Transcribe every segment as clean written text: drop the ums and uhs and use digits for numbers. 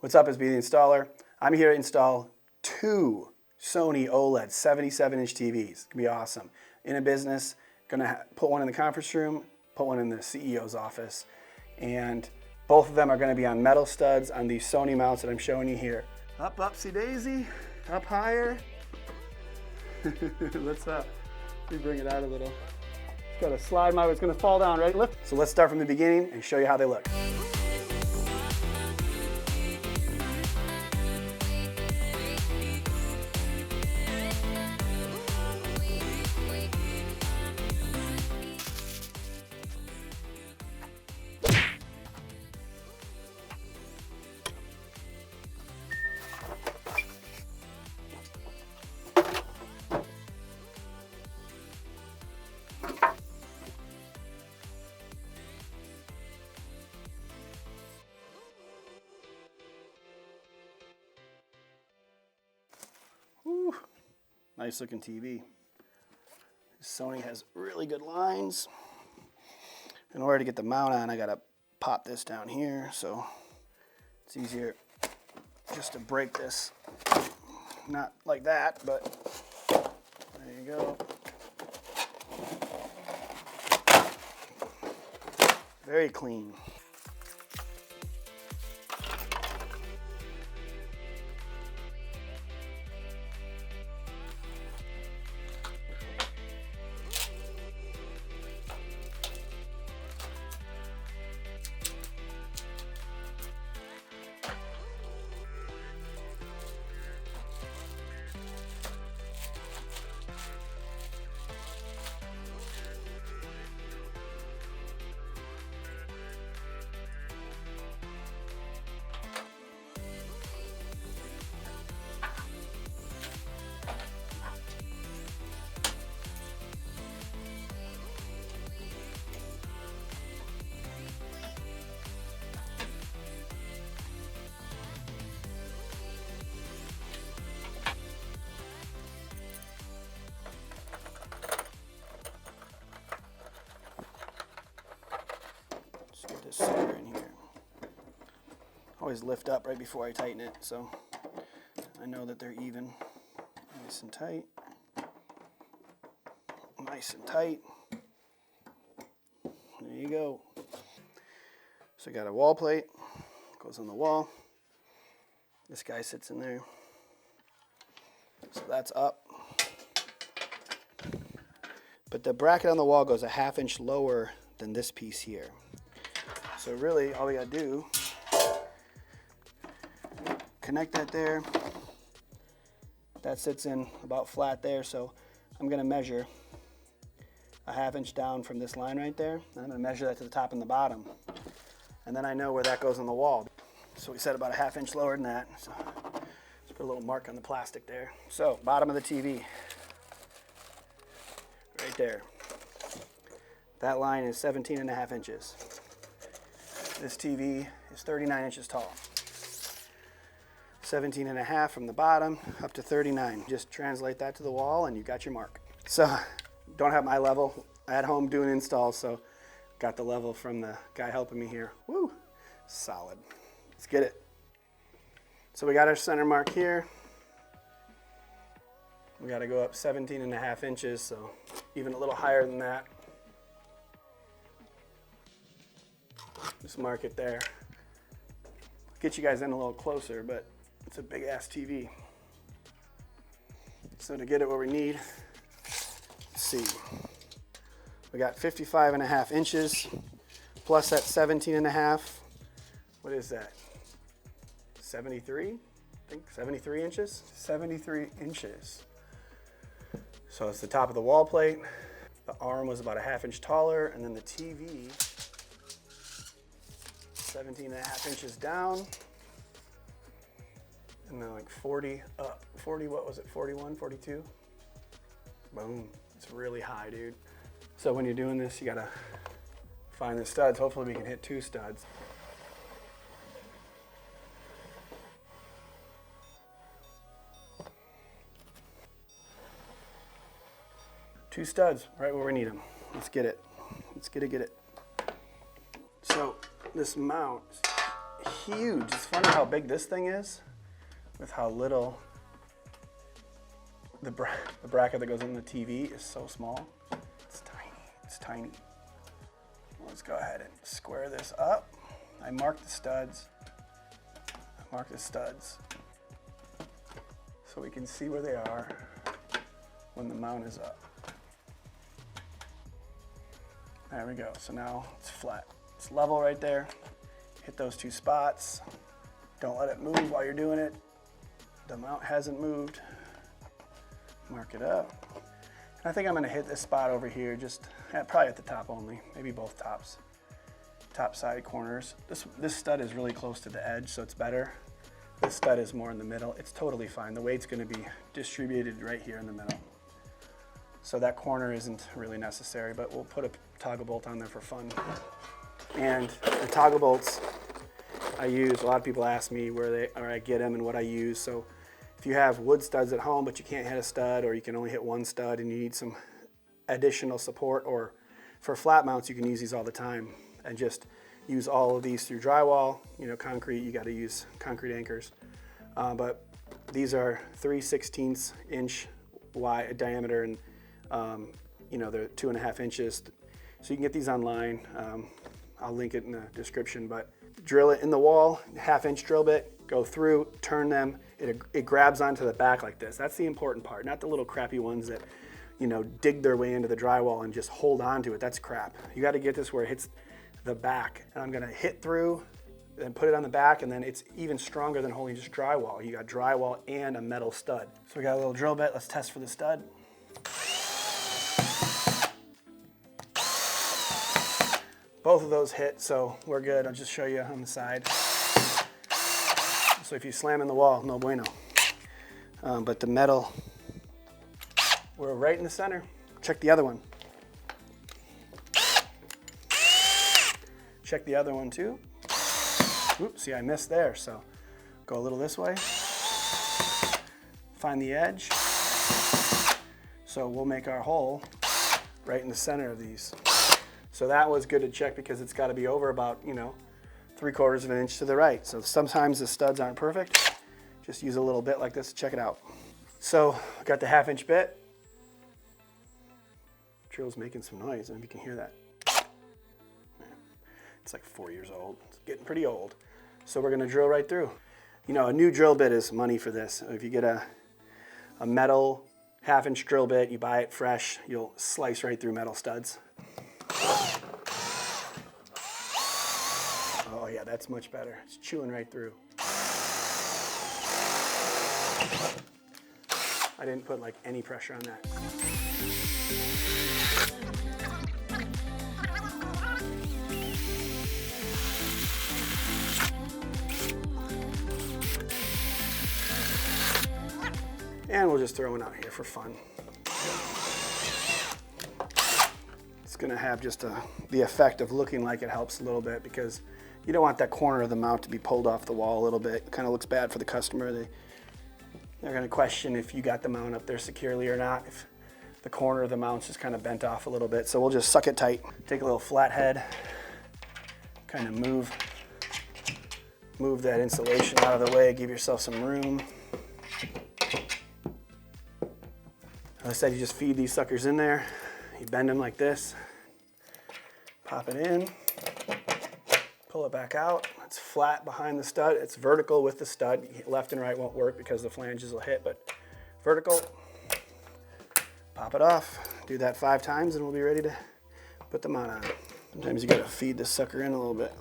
What's up, SB the installer. I'm here to install two Sony OLED 77-inch TVs. It's gonna be awesome. In a business, gonna put one in the conference room, put one in the CEO's office, and both of them are gonna be on metal studs on these Sony mounts that I'm showing you here. Up, upsy daisy, up higher. What's up? Let me bring it out a little. Gotta slide my way, it's gonna fall down, right? Lift. So let's start from the beginning and show you how they look. Whew. Nice looking TV. Sony has really good lines. In order to get the mount on, I gotta pop this down here, so it's easier just to break this. Not like that, but there you go. Very clean. Get this center in here. Always lift up right before I tighten it, so I know that they're even. Nice and tight. Nice and tight. There you go. So I got a wall plate, goes on the wall. This guy sits in there. So that's up. But the bracket on the wall goes a ½ inch lower than this piece here. So really, all we gotta do, connect that there. That sits in about flat there, so I'm gonna measure a ½ inch down from this line right there. And I'm gonna measure that to the top and the bottom. And then I know where that goes on the wall. So we set about a ½ inch lower than that. So let's put a little mark on the plastic there. So bottom of the TV, right there. That line is 17½ inches. This TV is 39 inches tall. 17½ from the bottom up to 39. Just translate that to the wall and you got your mark. So don't have my level at home doing installs, so got the level from the guy helping me here. Woo, solid. Let's get it. So we got our center mark here. We got to go up 17½ inches, so even a little higher than that. Just mark it there. Get you guys in a little closer, but it's a big ass TV. So to get it where we need, let's see. We got 55½ inches plus that 17½. What is that? 73? I think 73 inches? 73 inches. So it's the top of the wall plate. The arm was about a ½ inch taller, and then the TV 17½ inches down, and then like 40 up. 40, what was it, 41, 42? Boom, it's really high, dude. So when you're doing this, you gotta find the studs. Hopefully we can hit 2 studs. Two studs, right where we need them. Let's get it. Let's get it. So this mount huge. It's funny how big this thing is with how little the bracket that goes in the TV is so small. It's tiny, it's tiny. Let's go ahead and square this up. I marked the studs. So we can see where they are when the mount is up. There we go. So now it's flat. It's level right there. Hit those two spots. Don't let it move while you're doing it. The mount hasn't moved. Mark it up. And I think I'm going to hit this spot over here, just probably at the top only, maybe both tops. Top side corners. This stud is really close to the edge, so it's better. This stud is more in the middle. It's totally fine. The weight's going to be distributed right here in the middle. So that corner isn't really necessary, but we'll put a toggle bolt on there for fun. And the toggle bolts I use, a lot of people ask me where I get them and what I use. So if you have wood studs at home, but you can't hit a stud, or you can only hit one stud and you need some additional support, or for flat mounts, you can use these all the time and just use all of these through drywall. You know, concrete, you got to use concrete anchors. But these are 3/16 inch wide diameter, and you know, they're 2.5 inches. So you can get these online. I'll link it in the description, but drill it in the wall, 1/2 inch drill bit, go through, turn them. It grabs onto the back like this. That's the important part, not the little crappy ones that, you know, dig their way into the drywall and just hold on to it. That's crap. You got to get this where it hits the back. And I'm going to hit through and put it on the back, and then it's even stronger than holding just drywall. You got drywall and a metal stud. So we got a little drill bit. Let's test for the stud. Both of those hit, so we're good. I'll just show you on the side. So if you slam in the wall, no bueno. But the metal, we're right in the center. Check the other one. Check the other one too. Oops, see, I missed there. So go a little this way. Find the edge. So we'll make our hole right in the center of these. So that was good to check because it's got to be over about, you know, 3/4 of an inch to the right. So sometimes the studs aren't perfect. Just use a little bit like this to check it out. So I got the 1/2 inch bit. Drill's making some noise. I don't know if you can hear that. It's like 4 years old. It's getting pretty old. So we're going to drill right through. You know, a new drill bit is money for this. If you get a metal 1/2 inch drill bit, you buy it fresh, you'll slice right through metal studs. Oh yeah, that's much better. It's chewing right through. I didn't put like any pressure on that. And we'll just throw one out here for fun. It's gonna have just the effect of looking like it helps a little bit, because you don't want that corner of the mount to be pulled off the wall a little bit. It kind of looks bad for the customer. They're gonna question if you got the mount up there securely or not, if the corner of the mount's just kind of bent off a little bit. So we'll just suck it tight. Take a little flathead, kind of move that insulation out of the way, give yourself some room. As I said, you just feed these suckers in there. You bend them like this, pop it in, pull it back out. It's flat behind the stud. It's vertical with the stud. Left and right won't work because the flanges will hit, but vertical. Pop it off. Do that 5 times and we'll be ready to put the mount on. Sometimes you gotta feed this sucker in a little bit.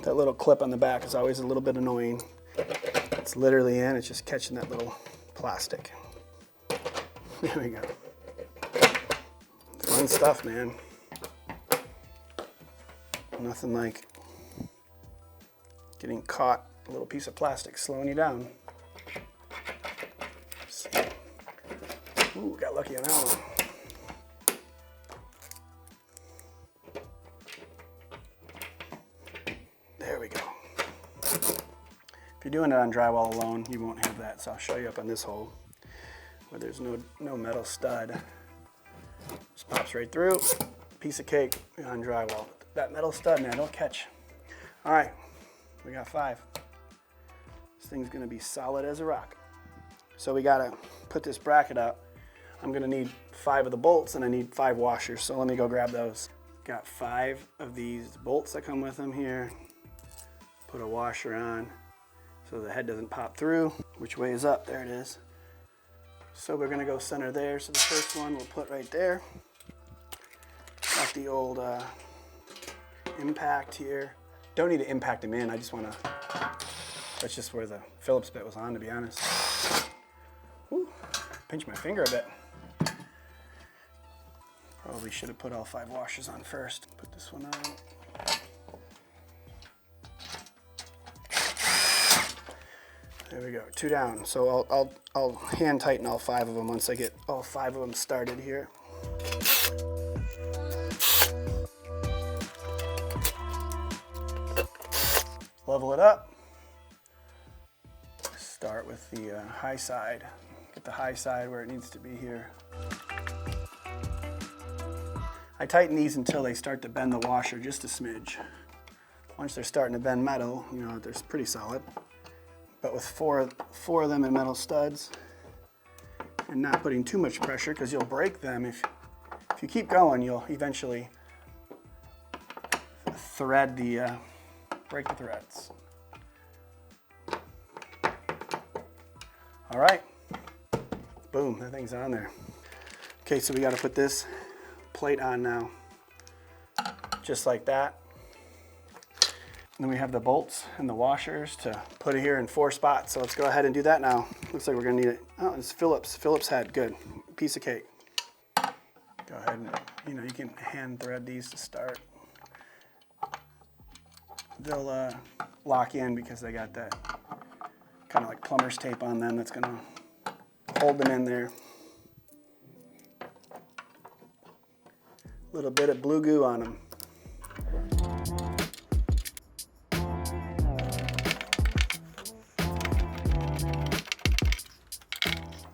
That little clip on the back is always a little bit annoying. It's literally in, it's just catching that little plastic. There we go. Fun stuff, man. Nothing like getting caught, a little piece of plastic slowing you down. Ooh, got lucky on that one. There we go. If you're doing it on drywall alone, you won't have that, so I'll show you up on this hole where there's no metal stud. Just pops right through, piece of cake on drywall. That metal stud, man, don't catch. All right, We got 5. This thing's gonna be solid as a rock. So we gotta put this bracket up. I'm gonna need 5 of the bolts and I need 5 washers. So let me go grab those. Got 5 of these bolts that come with them here. Put a washer on so the head doesn't pop through. Which way is up? There it is. So we're gonna go center there. So the first one we'll put right there. Got the old impact here. Don't need to impact them in. I just wanna, that's just where the Phillips bit was on, to be honest. Whew, pinch my finger a bit. Probably should have put all 5 washers on first. Put this one on. There we go, 2 down. So I'll hand tighten all 5 of them once I get all 5 of them started here. Level it up. Start with the high side. Get the high side where it needs to be here. I tighten these until they start to bend the washer just a smidge. Once they're starting to bend metal, you know, they're pretty solid. But with four of them in metal studs and not putting too much pressure, because you'll break them. If you keep going, you'll eventually thread the, break the threads. All right, boom, that thing's on there. Okay, so we got to put this plate on now, just like that. And then we have the bolts and the washers to put it here in 4 spots. So let's go ahead and do that now. Looks like we're gonna need it. Oh, it's Phillips head, good. Piece of cake. Go ahead and, you know, you can hand thread these to start. They'll lock in because they got that kind of like plumber's tape on them that's gonna hold them in there. A little bit of blue goo on them.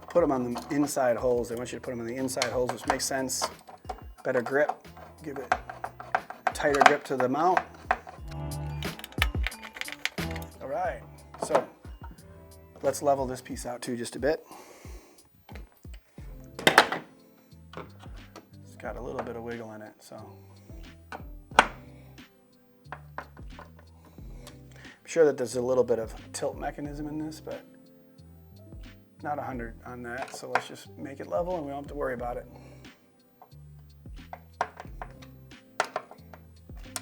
Put them on the inside holes. They want you to put them on the inside holes, which makes sense. Better grip, give it a tighter grip to the mount. All right, so let's level this piece out too just a bit. It's got a little bit of wiggle in it, so. I'm sure that there's a little bit of tilt mechanism in this, but not 100 on that, so let's just make it level and we don't have to worry about it.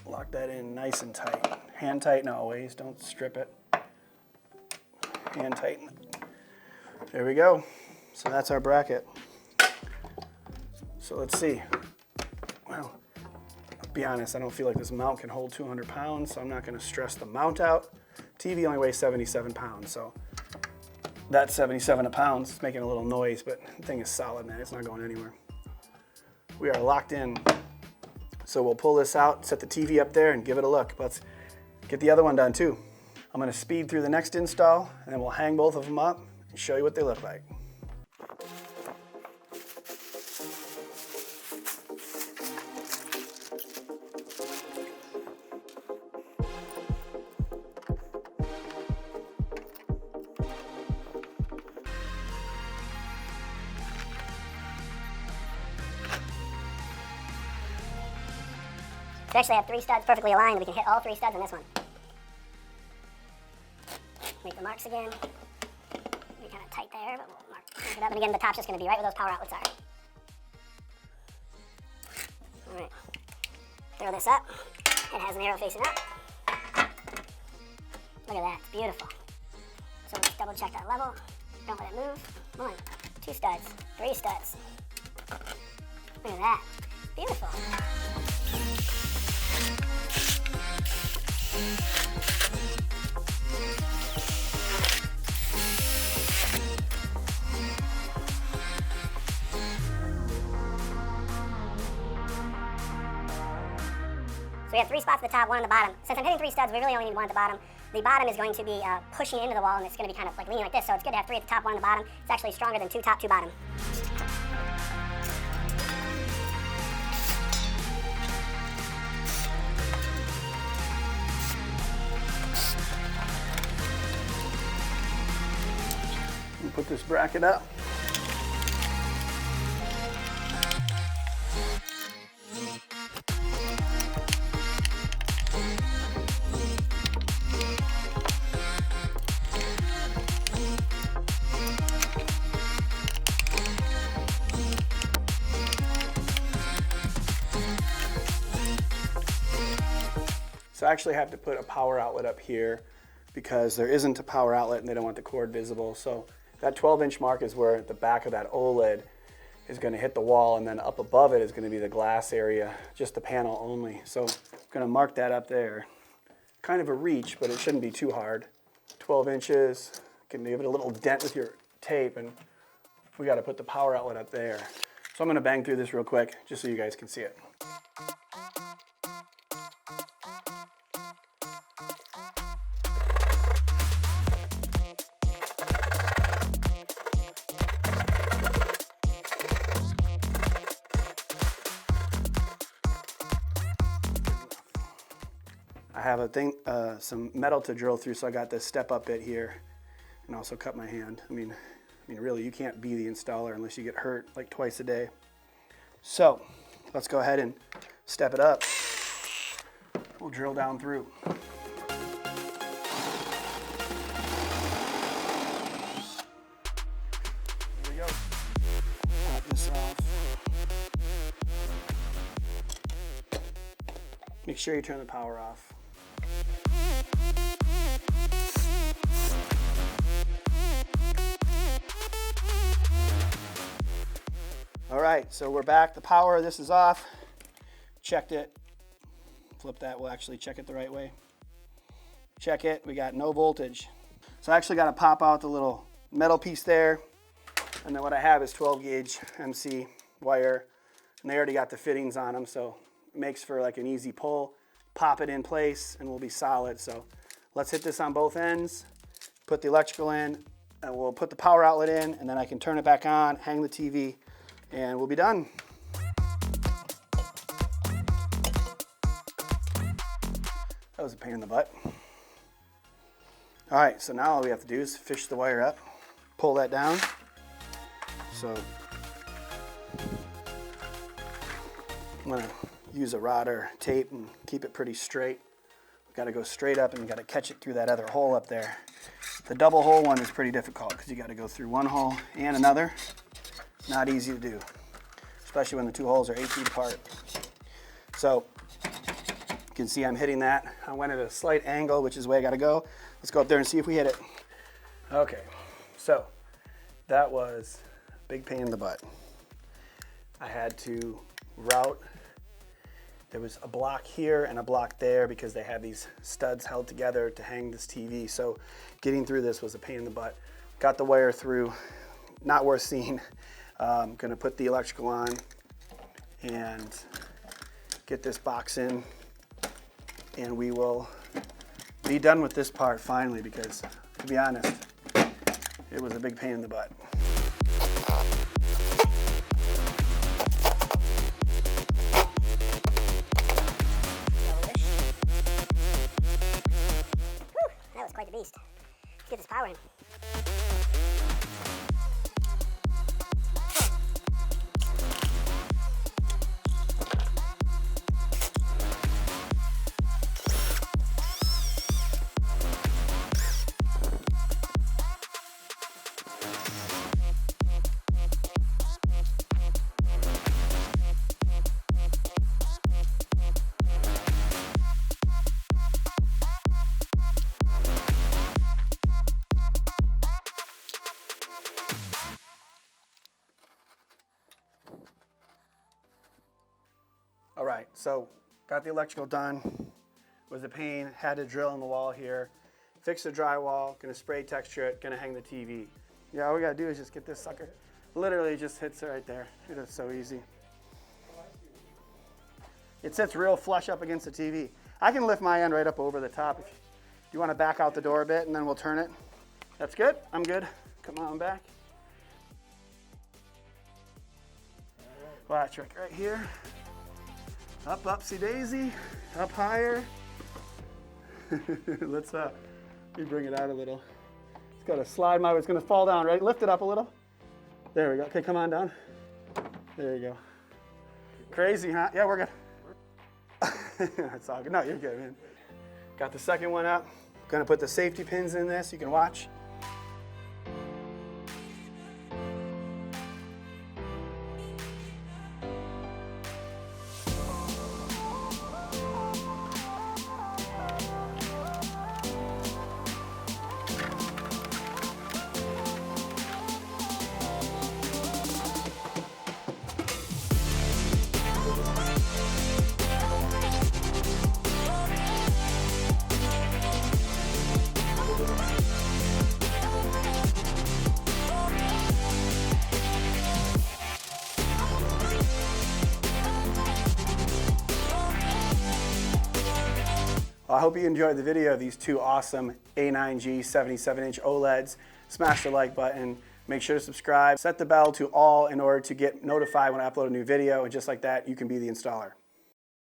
Lock that in nice and tight. Hand tighten always, don't strip it. Hand tighten it. There we go. So that's our bracket. So let's see. Well, I'll be honest, I don't feel like this mount can hold 200 pounds, so I'm not gonna stress the mount out. TV only weighs 77 pounds, so that's 77 pounds. It's making a little noise, but the thing is solid, man. It's not going anywhere. We are locked in. So we'll pull this out, set the TV up there, and give it a look. Let's get the other one done too. I'm gonna speed through the next install, and then we'll hang both of them up and show you what they look like. We actually have 3 studs perfectly aligned. We can hit all 3 studs on this one. Make the marks again. Be kind of tight there, but we'll mark it up. And again, the top's just going to be right where those power outlets are. All right. Throw this up. It has an arrow facing up. Look at that. It's beautiful. So let's double check that level. Don't let it move. 1, 2 studs. 3 studs. Look at that. Beautiful. So we have 3 spots at the top, 1 on the bottom. Since I'm hitting 3 studs, we really only need 1 at the bottom. The bottom is going to be pushing into the wall, and it's going to be kind of like leaning like this, so it's good to have 3 at the top, 1 on the bottom. It's actually stronger than 2 top, 2 bottom. put this bracket up. So I actually have to put a power outlet up here because there isn't a power outlet and they don't want the cord visible. So that 12-inch mark is where the back of that OLED is going to hit the wall, and then up above it is going to be the glass area, just the panel only. So I'm going to mark that up there. Kind of a reach, but it shouldn't be too hard. 12 inches, you can give it a little dent with your tape, and we got to put the power outlet up there. So I'm going to bang through this real quick just so you guys can see it. I have a thing, some metal to drill through, so I got this step-up bit here, and also cut my hand. I mean, really, you can't be the installer unless you get hurt like twice a day. So let's go ahead and step it up. We'll drill down through. There we go. Pop this off. Make sure you turn the power off. All right, so we're back. The power, this is off. Checked it. Flip that, we'll actually check it the right way. Check it, we got no voltage. So I actually got to pop out the little metal piece there. And then what I have is 12 gauge MC wire. And they already got the fittings on them, so it makes for like an easy pull. Pop it in place and we'll be solid. So let's hit this on both ends, put the electrical in, and we'll put the power outlet in, and then I can turn it back on, hang the TV, and we'll be done. That was a pain in the butt. All right, so now all we have to do is fish the wire up, pull that down. So I'm gonna use a rod or tape and keep it pretty straight. We've got to go straight up and you got to catch it through that other hole up there. The double hole one is pretty difficult because you got to go through one hole and another. Not easy to do, especially when the two holes are 8 feet apart. So you can see I'm hitting that. I went at a slight angle, which is the way I got to go. Let's go up there and see if we hit it. Okay, so that was a big pain in the butt. I had to route. There was a block here and a block there because they have these studs held together to hang this TV. So getting through this was a pain in the butt. Got the wire through, not worth seeing. Gonna put the electrical on and get this box in, and we will be done with this part finally, because to be honest, it was a big pain in the butt. That was quite the beast. Let's get this power in. All right, so got the electrical done. Was a pain, had to drill in the wall here. Fix the drywall, gonna spray texture it, gonna hang the TV. Yeah, all we gotta do is just get this sucker. Literally just hits it right there. It is so easy. It sits real flush up against the TV. I can lift my end right up over the top. If you wanna back out the door a bit and then we'll turn it. That's good, I'm good. Come on back. Latch right here. Up, upsy daisy, up higher. Let's me bring it out a little. It's got a slide my way. It's going to fall down. Ready? Lift it up a little. There we go. Okay, come on down. There you go. Crazy, huh? Yeah, we're good. That's all good. No, you're good, man. Got the second one up. Gonna put the safety pins in this. You can watch. I hope you enjoyed the video of these two awesome A9G 77-inch OLEDs. Smash the like button, make sure to subscribe, set the bell to all in order to get notified when I upload a new video, and just like that, you can be the installer.